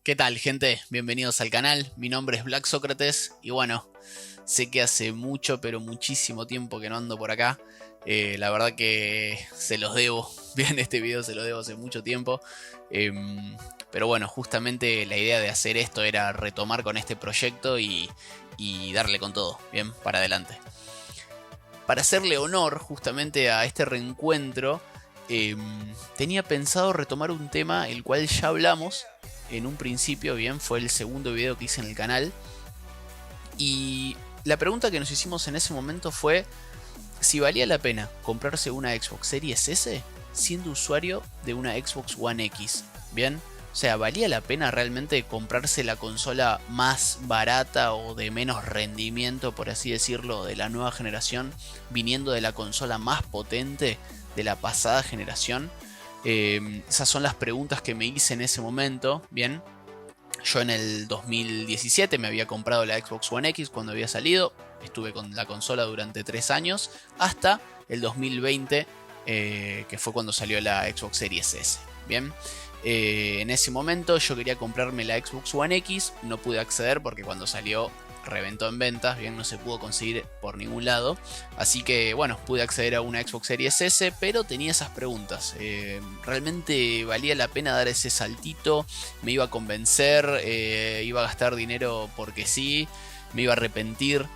¿Qué tal, gente? Bienvenidos al canal. Mi nombre es Black Sócrates y bueno, sé que hace mucho, pero muchísimo tiempo que no ando por acá. La verdad que se los debo. Bien, este video se lo debo hace mucho tiempo. Pero bueno, justamente la idea de hacer esto era retomar con este proyecto y darle con todo, bien, para adelante. Para hacerle honor justamente a este reencuentro, tenía pensado retomar un tema el cual ya hablamos en un principio, bien, fue el segundo video que hice en el canal. Y la pregunta que nos hicimos en ese momento fue si valía la pena comprarse una Xbox Series S siendo usuario de una Xbox One X, bien. O sea, ¿valía la pena realmente comprarse la consola más barata o de menos rendimiento, por así decirlo, de la nueva generación, viniendo de la consola más potente de la pasada generación? Esas son las preguntas que me hice en ese momento, bien. Yo en el 2017 me había comprado la Xbox One X cuando había salido. Estuve con la consola durante 3 años, hasta el 2020, que fue cuando salió la Xbox Series S, bien. En ese momento yo quería comprarme la Xbox One X, no pude acceder porque cuando salió reventó en ventas, bien, no se pudo conseguir por ningún lado. Así que bueno, pude acceder a una Xbox Series S, pero tenía esas preguntas. ¿Realmente valía la pena dar ese saltito? ¿Me iba a convencer? ¿Iba a gastar dinero porque sí? ¿Me iba a arrepentir?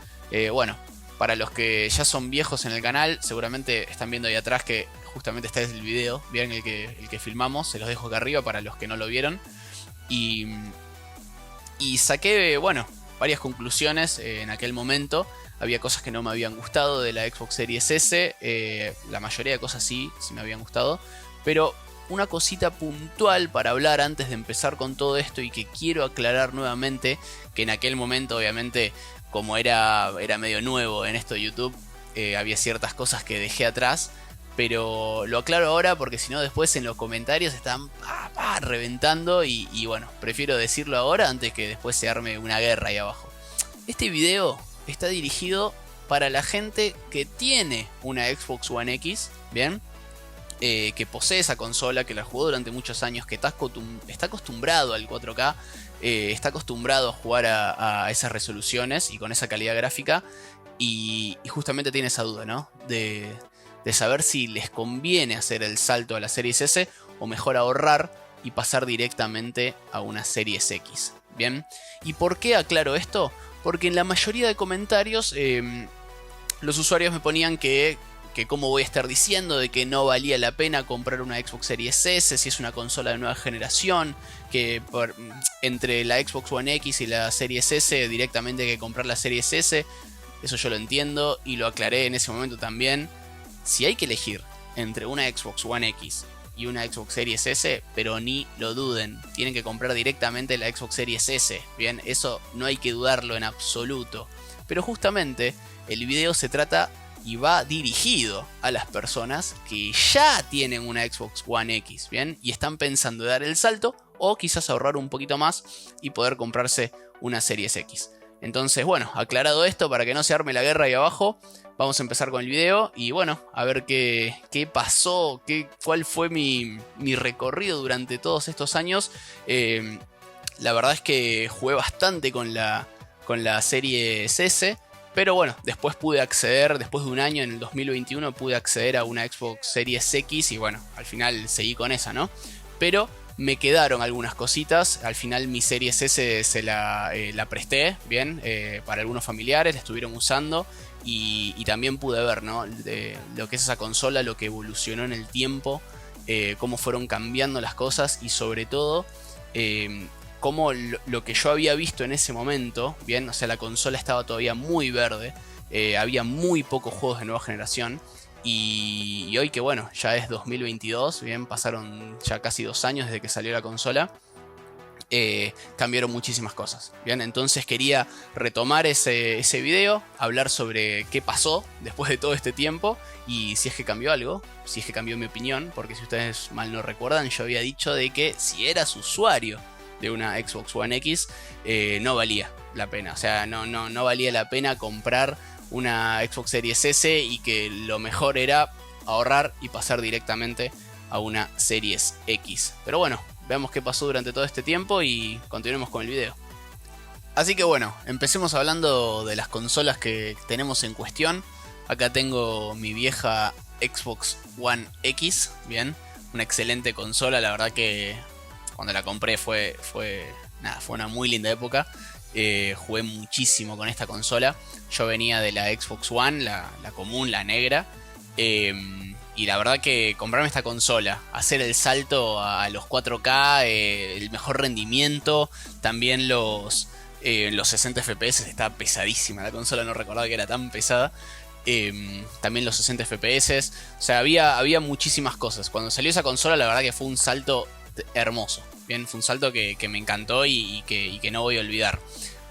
Bueno, para los que ya son viejos en el canal, seguramente están viendo ahí atrás que justamente este es el video, bien, el que filmamos, se los dejo acá arriba para los que no lo vieron. Y, y saqué, bueno, varias conclusiones en aquel momento. Había cosas que no me habían gustado de la Xbox Series S, la mayoría de cosas sí me habían gustado, pero una cosita puntual para hablar antes de empezar con todo esto y que quiero aclarar nuevamente, que en aquel momento obviamente como era medio nuevo en esto de YouTube, había ciertas cosas que dejé atrás, pero lo aclaro ahora porque si no después en los comentarios están reventando y bueno, prefiero decirlo ahora antes que después se arme una guerra ahí abajo. Este video está dirigido para la gente que tiene una Xbox One X, ¿bien? Que posee esa consola, que la jugó durante muchos años, que está acostumbrado al 4K, está acostumbrado a jugar a esas resoluciones y con esa calidad gráfica, y justamente tiene esa duda, ¿no? De saber si les conviene hacer el salto a la Series S o mejor ahorrar y pasar directamente a una Series X. Bien, ¿y por qué aclaro esto? Porque en la mayoría de comentarios los usuarios me ponían que cómo voy a estar diciendo de que no valía la pena comprar una Xbox Series S si es una consola de nueva generación, que entre la Xbox One X y la Series S directamente hay que comprar la Series S. Eso yo lo entiendo y lo aclaré en ese momento también. Si hay que elegir entre una Xbox One X y una Xbox Series S, pero ni lo duden, tienen que comprar directamente la Xbox Series S, bien, eso no hay que dudarlo en absoluto. Pero justamente el video se trata y va dirigido a las personas que ya tienen una Xbox One X, bien, y están pensando en dar el salto o quizás ahorrar un poquito más y poder comprarse una Series X. Entonces, bueno, aclarado esto para que no se arme la guerra ahí abajo, vamos a empezar con el video y bueno, a ver qué pasó, cuál fue mi recorrido durante todos estos años. La verdad es que jugué bastante con la Series S, pero bueno, después pude acceder, después de un año, en el 2021, pude acceder a una Xbox Series X y bueno, al final seguí con esa, ¿no? Pero me quedaron algunas cositas. Al final mi Series S se la presté, bien, para algunos familiares, la estuvieron usando. Y también pude ver, ¿no? De lo que es esa consola, lo que evolucionó en el tiempo, cómo fueron cambiando las cosas y sobre todo cómo lo que yo había visto en ese momento, bien, o sea, la consola estaba todavía muy verde, había muy pocos juegos de nueva generación. Y hoy que bueno, ya es 2022, bien, pasaron ya casi 2 años desde que salió la consola. Cambiaron muchísimas cosas, bien, entonces quería retomar ese video, hablar sobre qué pasó después de todo este tiempo y si es que cambió algo, si es que cambió mi opinión, porque si ustedes mal no recuerdan, yo había dicho de que si eras usuario de una Xbox One X, no valía la pena, o sea, no valía la pena comprar una Xbox Series S y que lo mejor era ahorrar y pasar directamente a una Series X. Pero bueno, veamos qué pasó durante todo este tiempo y continuemos con el video. Así que bueno, empecemos hablando de las consolas que tenemos en cuestión. Acá tengo mi vieja Xbox One X, bien, una excelente consola, la verdad que cuando la compré fue una muy linda época. Jugué muchísimo con esta consola. Yo venía de la Xbox One, la común, la negra. Y la verdad que comprarme esta consola, hacer el salto a los 4K, el mejor rendimiento, también los 60 FPS, está pesadísima la consola, no recordaba que era tan pesada. También los 60 FPS, o sea, había muchísimas cosas. Cuando salió esa consola, la verdad que fue un salto hermoso. Bien, fue un salto que me encantó y que no voy a olvidar.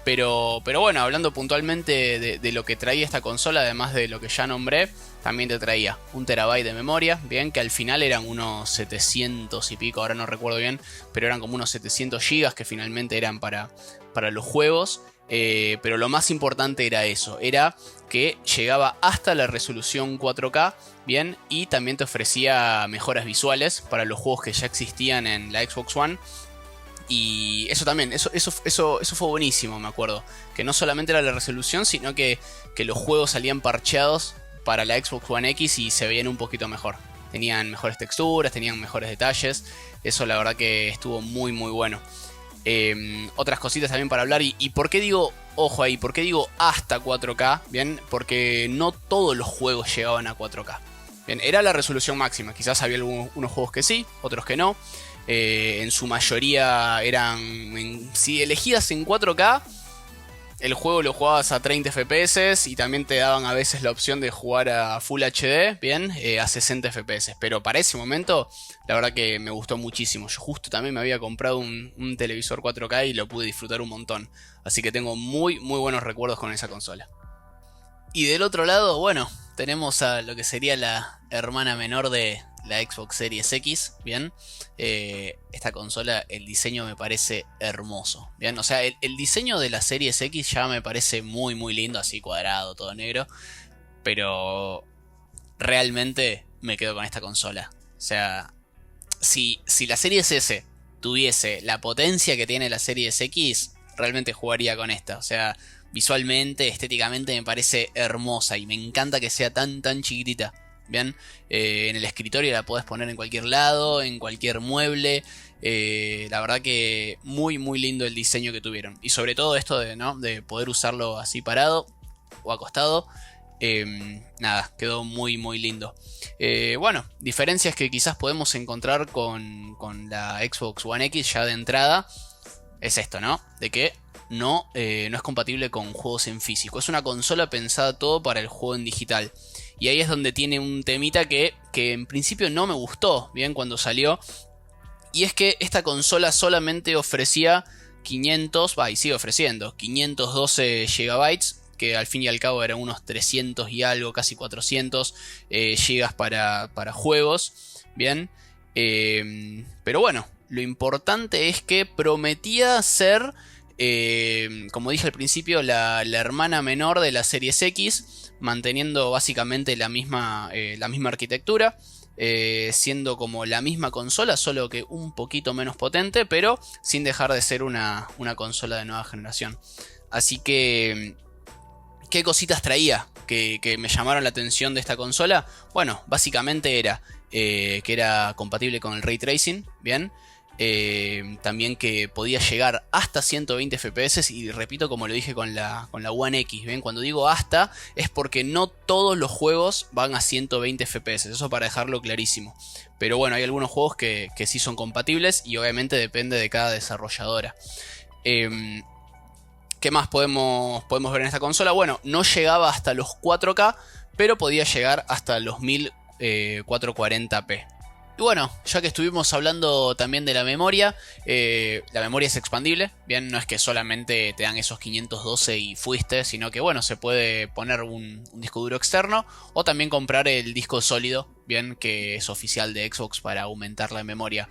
Pero bueno, hablando puntualmente de lo que traía esta consola, además de lo que ya nombré, también te traía 1 TB de memoria, bien, que al final eran unos 700 y pico, ahora no recuerdo bien, pero eran como unos 700 GB que finalmente eran para los juegos. Pero lo más importante era eso, era que llegaba hasta la resolución 4K, bien, y también te ofrecía mejoras visuales para los juegos que ya existían en la Xbox One. Y eso también, eso fue buenísimo, me acuerdo. Que no solamente era la resolución, sino que los juegos salían parcheados para la Xbox One X y se veían un poquito mejor. Tenían mejores texturas, tenían mejores detalles. Eso la verdad que estuvo muy muy bueno. Otras cositas también para hablar. ¿Y por qué digo, ojo ahí, por qué digo hasta 4K? Bien, porque no todos los juegos llegaban a 4K. Bien, era la resolución máxima. Quizás había unos juegos que sí, otros que no. En su mayoría eran, si elegías en 4K, el juego lo jugabas a 30 FPS y también te daban a veces la opción de jugar a Full HD, bien, a 60 FPS. Pero para ese momento, la verdad que me gustó muchísimo. Yo justo también me había comprado un televisor 4K y lo pude disfrutar un montón. Así que tengo muy muy buenos recuerdos con esa consola. Y del otro lado, bueno, tenemos a lo que sería la hermana menor de la Xbox Series X, bien. Esta consola, el diseño me parece hermoso, bien. O sea, el diseño de la Series X ya me parece muy muy lindo, así cuadrado, todo negro. Pero realmente me quedo con esta consola. O sea, si la Series S tuviese la potencia que tiene la Series X, realmente jugaría con esta. O sea, visualmente, estéticamente me parece hermosa y me encanta que sea tan chiquitita. Bien, en el escritorio la podés poner en cualquier lado, en cualquier mueble. La verdad que muy muy lindo el diseño que tuvieron. Y sobre todo esto de poder usarlo así parado o acostado. Nada, quedó muy muy lindo. Bueno, diferencias que quizás podemos encontrar con la Xbox One X ya de entrada. Es esto, ¿no? De que no es compatible con juegos en físico. Es una consola pensada todo para el juego en digital. Y ahí es donde tiene un temita que en principio no me gustó, bien, cuando salió. Y es que esta consola solamente ofrecía 500, y sigue ofreciendo, 512 GB, que al fin y al cabo eran unos 300 y algo, casi 400 GB para juegos, bien. Pero bueno, lo importante es que prometía ser, como dije al principio, la hermana menor de la Series X, manteniendo básicamente la misma arquitectura, siendo como la misma consola, solo que un poquito menos potente, pero sin dejar de ser una consola de nueva generación. Así que, ¿qué cositas traía que me llamaron la atención de esta consola? Bueno, básicamente era que era compatible con el Ray Tracing, bien. También que podía llegar hasta 120 FPS. Y repito, como lo dije con la One X, ¿bien? Cuando digo hasta, es porque no todos los juegos van a 120 FPS. Eso para dejarlo clarísimo. Pero bueno, hay algunos juegos que sí son compatibles. Y obviamente depende de cada desarrolladora. ¿Qué más podemos ver en esta consola? Bueno, no llegaba hasta los 4K, pero podía llegar hasta los 1440p. Y bueno, ya que estuvimos hablando también de la memoria es expandible, bien, no es que solamente te dan esos 512 y fuiste, sino que bueno, se puede poner un disco duro externo o también comprar el disco sólido, bien, que es oficial de Xbox para aumentar la memoria.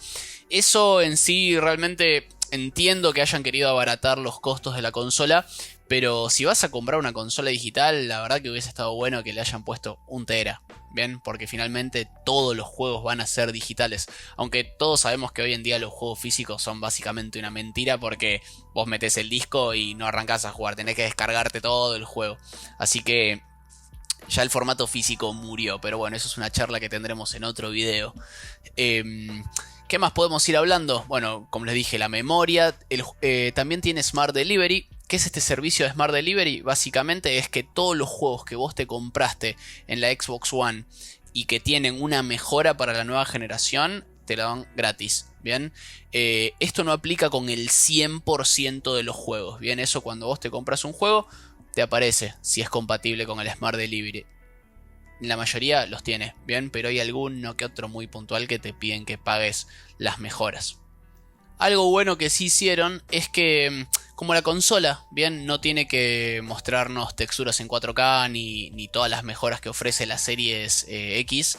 Eso en sí realmente entiendo que hayan querido abaratar los costos de la consola, Pero si vas a comprar una consola digital, la verdad que hubiese estado bueno que le hayan puesto 1 tera. Bien, porque finalmente todos los juegos van a ser digitales. Aunque todos sabemos que hoy en día los juegos físicos son básicamente una mentira, porque vos metés el disco y no arrancás a jugar, tenés que descargarte todo el juego. Así que ya el formato físico murió, pero bueno, eso es una charla que tendremos en otro video. ¿Qué más podemos ir hablando? Bueno, como les dije, la memoria. También tiene Smart Delivery. ¿Qué es este servicio de Smart Delivery? Básicamente es que todos los juegos que vos te compraste en la Xbox One y que tienen una mejora para la nueva generación, te la dan gratis. Bien, esto no aplica con el 100% de los juegos. Bien, eso cuando vos te compras un juego, te aparece si es compatible con el Smart Delivery. La mayoría los tiene, bien, pero hay alguno que otro muy puntual que te piden que pagues las mejoras. Algo bueno que sí hicieron es que, como la consola, bien, no tiene que mostrarnos texturas en 4K ni todas las mejoras que ofrece la Series X,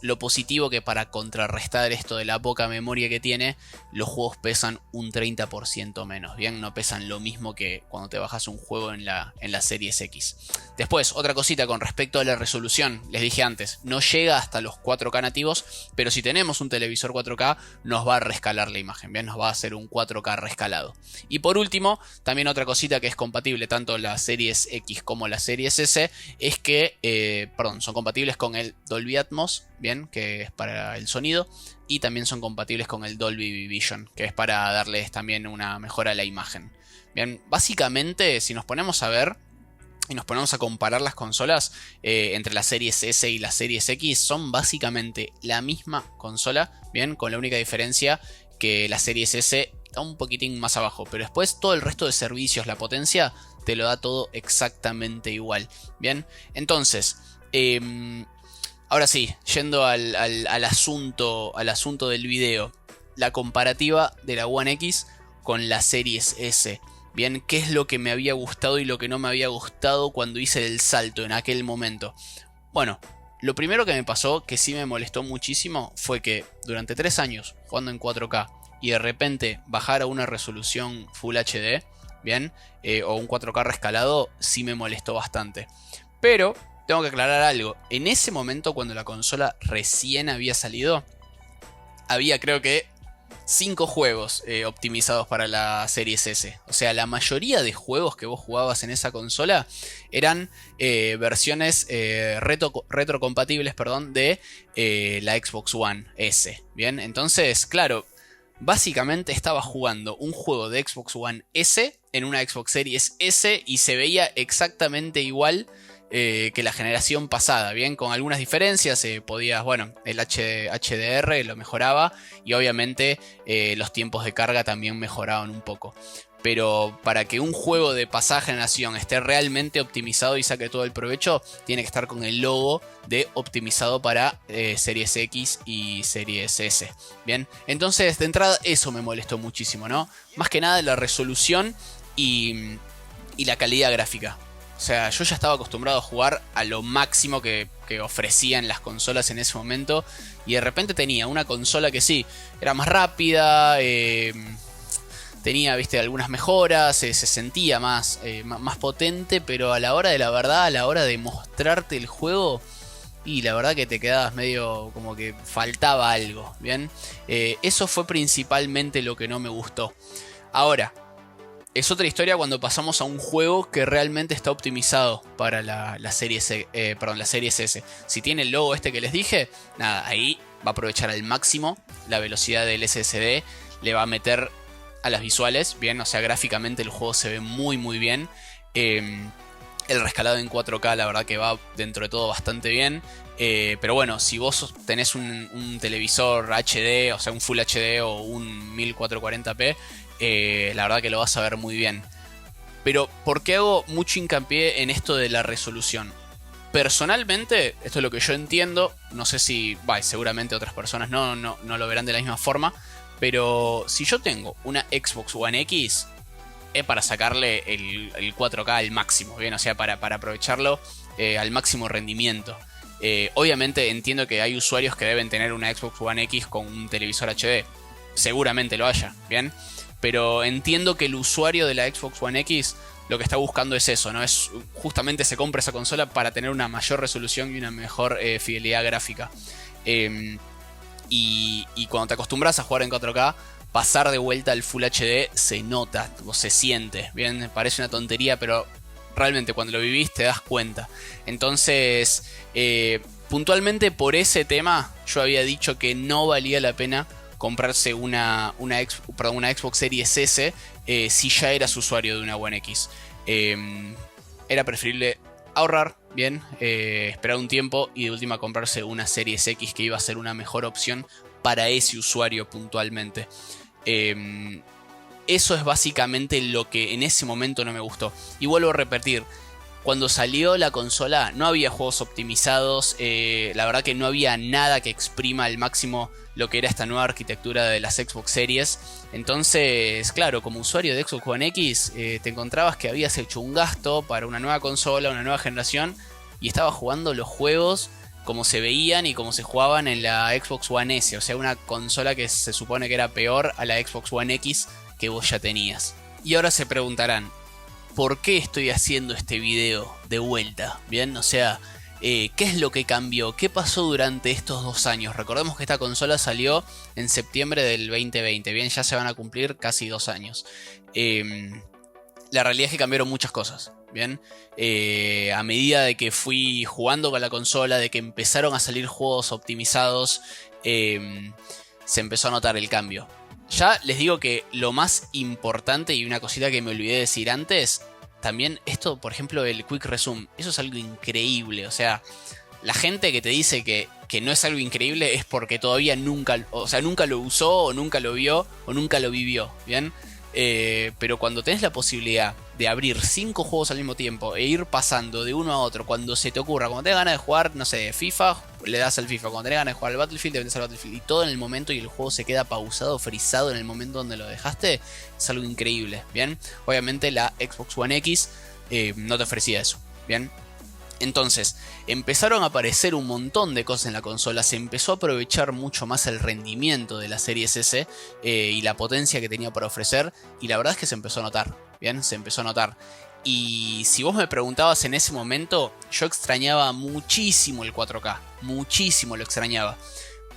lo positivo que para contrarrestar esto de la poca memoria que tiene, los juegos pesan un 30% menos, bien, no pesan lo mismo que cuando te bajas un juego en la Series X. Después, otra cosita con respecto a la resolución, les dije antes, no llega hasta los 4K nativos, pero si tenemos un televisor 4K nos va a rescalar la imagen, bien, nos va a hacer un 4K rescalado. Y por último, también otra cosita que es compatible tanto la Series X como la Series S es que, son compatibles con el Dolby Atmos, bien, que es para el sonido, y también son compatibles con el Dolby Vision, que es para darles también una mejora a la imagen. Bien, básicamente, si nos ponemos a ver y nos ponemos a comparar las consolas entre la Series S y la Series X, son básicamente la misma consola, bien, con la única diferencia que la Series S está un poquitín más abajo, pero después todo el resto de servicios, la potencia, te lo da todo exactamente igual. Bien, entonces, ahora sí, yendo al asunto del video, la comparativa de la One X con la Series S. Bien, ¿qué es lo que me había gustado y lo que no me había gustado cuando hice el salto en aquel momento? Bueno, lo primero que me pasó, que sí me molestó muchísimo, fue que durante 3 años jugando en 4K y de repente bajar a una resolución Full HD, bien, o un 4K rescalado, sí me molestó bastante. Pero tengo que aclarar algo, en ese momento cuando la consola recién había salido, había creo que 5 juegos optimizados para la Series S. O sea, la mayoría de juegos que vos jugabas en esa consola eran versiones retrocompatibles, de la Xbox One S. Bien, entonces, claro, básicamente estaba jugando un juego de Xbox One S en una Xbox Series S y se veía exactamente igual que la generación pasada, bien, con algunas diferencias, podías, bueno, el HDR lo mejoraba y obviamente los tiempos de carga también mejoraban un poco. Pero para que un juego de pasada generación esté realmente optimizado y saque todo el provecho, tiene que estar con el logo de optimizado para Series X y Series S. Bien, entonces de entrada eso me molestó muchísimo, ¿no? Más que nada la resolución y la calidad gráfica. O sea, yo ya estaba acostumbrado a jugar a lo máximo que ofrecían las consolas en ese momento. Y de repente tenía una consola que sí, era más rápida, tenía, viste, algunas mejoras, se sentía más potente, pero a la hora de la verdad, a la hora de mostrarte el juego, y la verdad que te quedabas medio como que faltaba algo, ¿bien? Eso fue principalmente lo que no me gustó. Ahora, es otra historia cuando pasamos a un juego que realmente está optimizado para la Series S. Si tiene el logo este que les dije, nada, ahí va a aprovechar al máximo la velocidad del SSD, le va a meter a las visuales, bien, o sea, gráficamente el juego se ve muy muy bien. El rescalado en 4K la verdad que va dentro de todo bastante bien. Pero bueno, si vos tenés un televisor HD, o sea un Full HD o un 1440p, la verdad que lo vas a ver muy bien. Pero ¿por qué hago mucho hincapié en esto de la resolución? Personalmente, esto es lo que yo entiendo. No sé si, seguramente otras personas no lo verán de la misma forma. Pero si yo tengo una Xbox One X, es para sacarle el 4K al máximo, ¿bien? O sea, para aprovecharlo al máximo rendimiento. Obviamente entiendo que hay usuarios que deben tener una Xbox One X con un televisor HD. Seguramente lo haya, ¿bien? Pero entiendo que el usuario de la Xbox One X lo que está buscando es eso, ¿no? Es justamente se compra esa consola para tener una mayor resolución y una mejor fidelidad gráfica. Y cuando te acostumbras a jugar en 4K, pasar de vuelta al Full HD se nota o se siente. Bien, parece una tontería, pero realmente cuando lo vivís te das cuenta. Entonces, puntualmente por ese tema, yo había dicho que no valía la pena comprarse una Xbox Series S si ya eras usuario de una One X. Era preferible ahorrar, bien, esperar un tiempo y de última comprarse una Series X, que iba a ser una mejor opción para ese usuario puntualmente. Eso es básicamente lo que en ese momento no me gustó. Y vuelvo a repetir, cuando salió la consola no había juegos optimizados, la verdad que no había nada que exprima al máximo lo que era esta nueva arquitectura de las Xbox Series. Entonces, claro, como usuario de Xbox One X, te encontrabas que habías hecho un gasto para una nueva consola, una nueva generación, y estabas jugando los juegos como se veían y como se jugaban en la Xbox One S. O sea, una consola que se supone que era peor a la Xbox One X que vos ya tenías. Y ahora se preguntarán, ¿por qué estoy haciendo este video de vuelta? Bien, o sea, ¿qué es lo que cambió? ¿Qué pasó durante estos 2 años? Recordemos que esta consola salió en septiembre del 2020. Bien, ya se van a cumplir casi 2 años. La realidad es que cambiaron muchas cosas. Bien, a medida de que fui jugando con la consola, de que empezaron a salir juegos optimizados, se empezó a notar el cambio. Ya les digo que lo más importante, y una cosita que me olvidé de decir antes, también esto, por ejemplo, el Quick Resume, eso es algo increíble. O sea, la gente que te dice que no es algo increíble es porque todavía nunca lo usó, o nunca lo vio, o nunca lo vivió, ¿bien? Pero cuando tenés la posibilidad de abrir 5 juegos al mismo tiempo e ir pasando de uno a otro cuando se te ocurra, cuando tengas ganas de jugar, no sé, FIFA, le das al FIFA, cuando tenés ganas de jugar al Battlefield, te metes al Battlefield, y todo en el momento, y el juego se queda pausado, frisado en el momento donde lo dejaste, es algo increíble, ¿bien? Obviamente la Xbox One X no te ofrecía eso, ¿bien? Entonces, empezaron a aparecer un montón de cosas en la consola, se empezó a aprovechar mucho más el rendimiento de la Series S y la potencia que tenía para ofrecer, y la verdad es que se empezó a notar, ¿bien? Se empezó a notar. Y si vos me preguntabas en ese momento, yo extrañaba muchísimo el 4K, muchísimo lo extrañaba.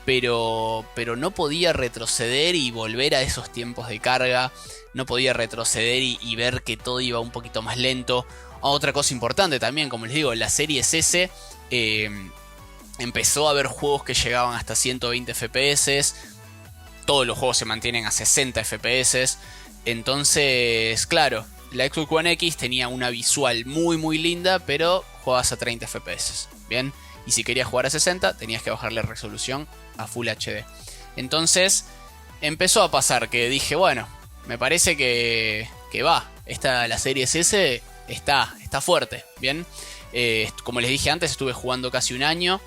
Pero no podía retroceder y volver a esos tiempos de carga, no podía retroceder y ver que todo iba un poquito más lento. Otra cosa importante también, como les digo, la Series S empezó a haber juegos que llegaban hasta 120 FPS, todos los juegos se mantienen a 60 FPS, entonces, claro, la Xbox One X tenía una visual muy muy linda, pero jugabas a 30 FPS, ¿bien? Y si querías jugar a 60, tenías que bajarle resolución a Full HD. Entonces, empezó a pasar que dije, bueno, me parece que va, la Series S está fuerte, ¿bien? Como les dije antes, estuve jugando casi un año,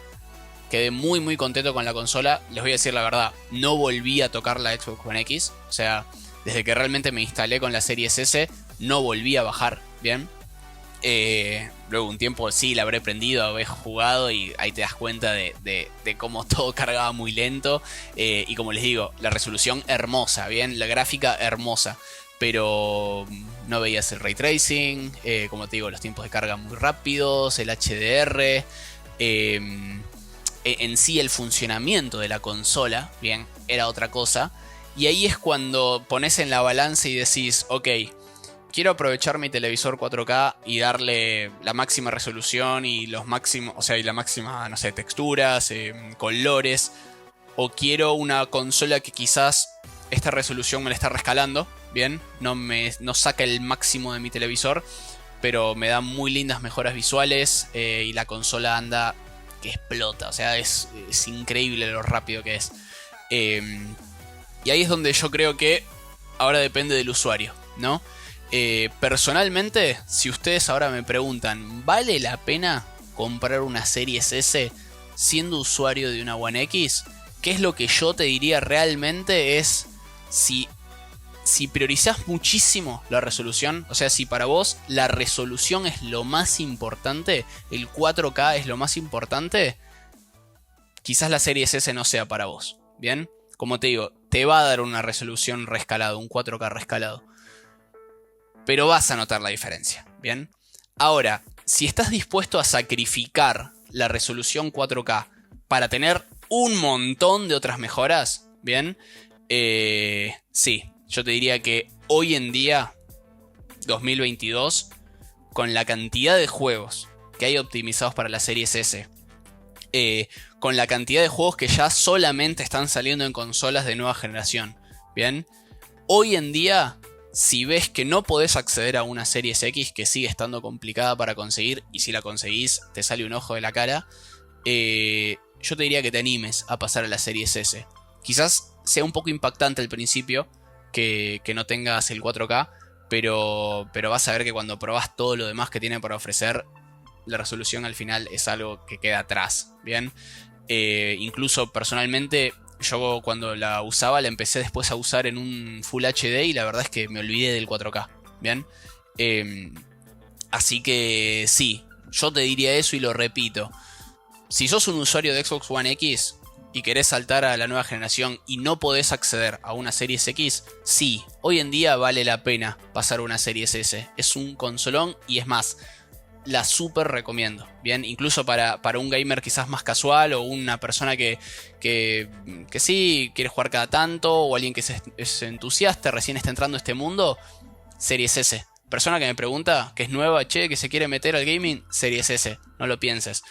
quedé muy muy contento con la consola. Les voy a decir la verdad, no volví a tocar la Xbox One X, o sea, desde que realmente me instalé con la Series S, no volví a bajar, ¿bien? Luego un tiempo sí la habré prendido, habré jugado y ahí te das cuenta de cómo todo cargaba muy lento, y como les digo, la resolución hermosa, bien, la gráfica hermosa, pero no veías el ray tracing, como te digo, los tiempos de carga muy rápidos, el HDR, en sí el funcionamiento de la consola, bien, era otra cosa. Y ahí es cuando pones en la balanza y decís, ok, quiero aprovechar mi televisor 4K y darle la máxima resolución y los máximos, o sea, y la máxima, no sé, texturas, colores, o quiero una consola que quizás esta resolución me la está rescalando, bien, no saca el máximo de mi televisor, pero me da muy lindas mejoras visuales, y la consola anda que explota, o sea, es increíble lo rápido que es. Y ahí es donde yo creo que ahora depende del usuario, ¿no? Personalmente, si ustedes ahora me preguntan, ¿vale la pena comprar una Series S siendo usuario de una One X? ¿Qué es lo que yo te diría realmente? Es si priorizás muchísimo la resolución, o sea, si para vos la resolución es lo más importante, el 4K es lo más importante, quizás la Series S no sea para vos, ¿bien? Como te digo, te va a dar una resolución rescalado, un 4K rescalado. Pero vas a notar la diferencia, ¿bien? Ahora, si estás dispuesto a sacrificar la resolución 4K para tener un montón de otras mejoras, ¿bien? Sí, yo te diría que hoy en día, 2022, con la cantidad de juegos que hay optimizados para la Series S, con la cantidad de juegos que ya solamente están saliendo en consolas de nueva generación, ¿bien? Hoy en día, si ves que no podés acceder a una Series X, que sigue estando complicada para conseguir, y si la conseguís te sale un ojo de la cara, yo te diría que te animes a pasar a la Series S. Quizás sea un poco impactante al principio que no tengas el 4K, pero vas a ver que cuando probás todo lo demás que tiene para ofrecer, la resolución al final es algo que queda atrás, ¿bien? Incluso personalmente, yo cuando la usaba, la empecé después a usar en un Full HD y la verdad es que me olvidé del 4K, ¿bien? Así que sí, yo te diría eso y lo repito. Si sos un usuario de Xbox One X y querés saltar a la nueva generación y no podés acceder a una Series X, sí, hoy en día vale la pena pasar a una Series S. Es un consolón y es más, la super recomiendo, bien, incluso para un gamer quizás más casual o una persona que sí quiere jugar cada tanto, o alguien que es entusiasta, recién está entrando a este mundo, Series S. Persona que me pregunta, que es nueva, che, que se quiere meter al gaming, Series S, no lo pienses.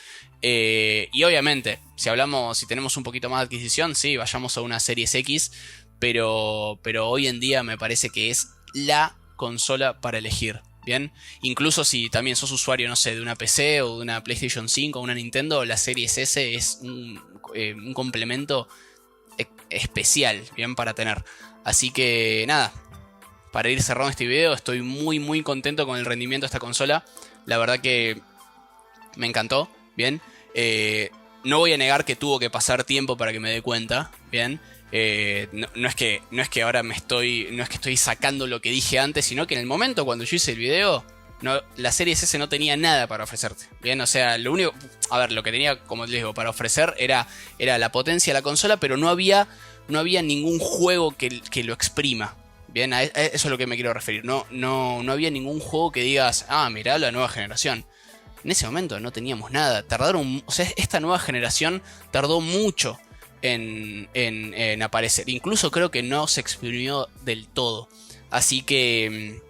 Y obviamente, si tenemos un poquito más de adquisición, sí, vayamos a una Series X, pero hoy en día me parece que es la consola para elegir. Bien, incluso si también sos usuario, no sé, de una PC o de una PlayStation 5 o una Nintendo, la Series S es un complemento especial, bien, para tener. Así que nada, para ir cerrando este video, estoy muy contento con el rendimiento de esta consola. La verdad que me encantó, bien. No voy a negar que tuvo que pasar tiempo para que me dé cuenta, bien. No es que ahora no es que estoy sacando lo que dije antes, sino que en el momento cuando yo hice el video, la Series S no tenía nada para ofrecerte. Bien, o sea, lo que tenía, como les digo, para ofrecer era la potencia de la consola, pero no había ningún juego que lo exprima. Bien, a eso es a lo que me quiero referir. No había ningún juego que digas, mirá la nueva generación. En ese momento no teníamos nada. O sea, esta nueva generación tardó mucho en aparecer. Incluso creo que no se exprimió del todo. Así que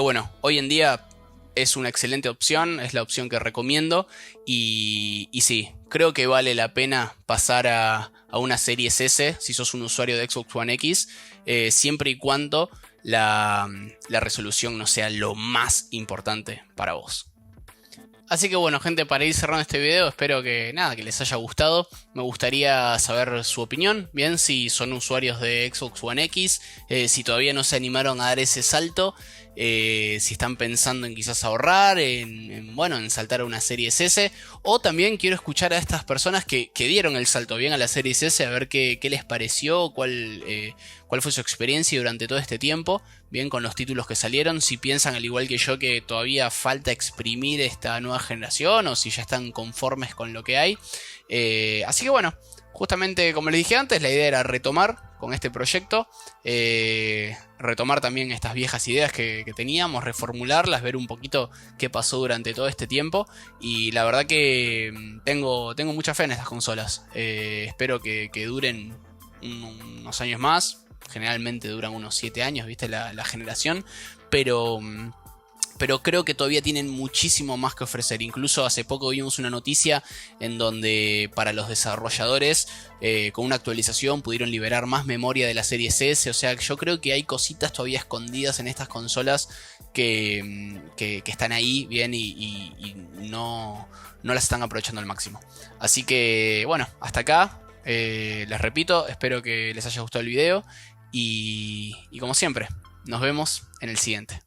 bueno, hoy en día es una excelente opción, es la opción que recomiendo. Y sí, creo que vale la pena pasar a una Series S si sos un usuario de Xbox One X, siempre y cuando la resolución no sea lo más importante para vos. Así que bueno, gente, para ir cerrando este video, espero que les haya gustado. Me gustaría saber su opinión, bien, si son usuarios de Xbox One X, si todavía no se animaron a dar ese salto, si están pensando en quizás ahorrar, en saltar a una Series S, o también quiero escuchar a estas personas que dieron el salto bien a la Series S, a ver qué les pareció, cuál fue su experiencia durante todo este tiempo, bien, con los títulos que salieron, si piensan al igual que yo que todavía falta exprimir esta nueva generación, o si ya están conformes con lo que hay. Así que bueno, justamente como les dije antes, la idea era retomar con este proyecto, retomar también estas viejas ideas que teníamos, reformularlas, ver un poquito qué pasó durante todo este tiempo, y la verdad que tengo mucha fe en estas consolas. Espero que duren unos años más. Generalmente duran unos 7 años, viste, la generación, pero creo que todavía tienen muchísimo más que ofrecer. Incluso hace poco vimos una noticia en donde para los desarrolladores, con una actualización pudieron liberar más memoria de la Series S. O sea, yo creo que hay cositas todavía escondidas en estas consolas que están ahí bien y no las están aprovechando al máximo. Así que bueno, hasta acá. Les repito, espero que les haya gustado el video y como siempre, nos vemos en el siguiente.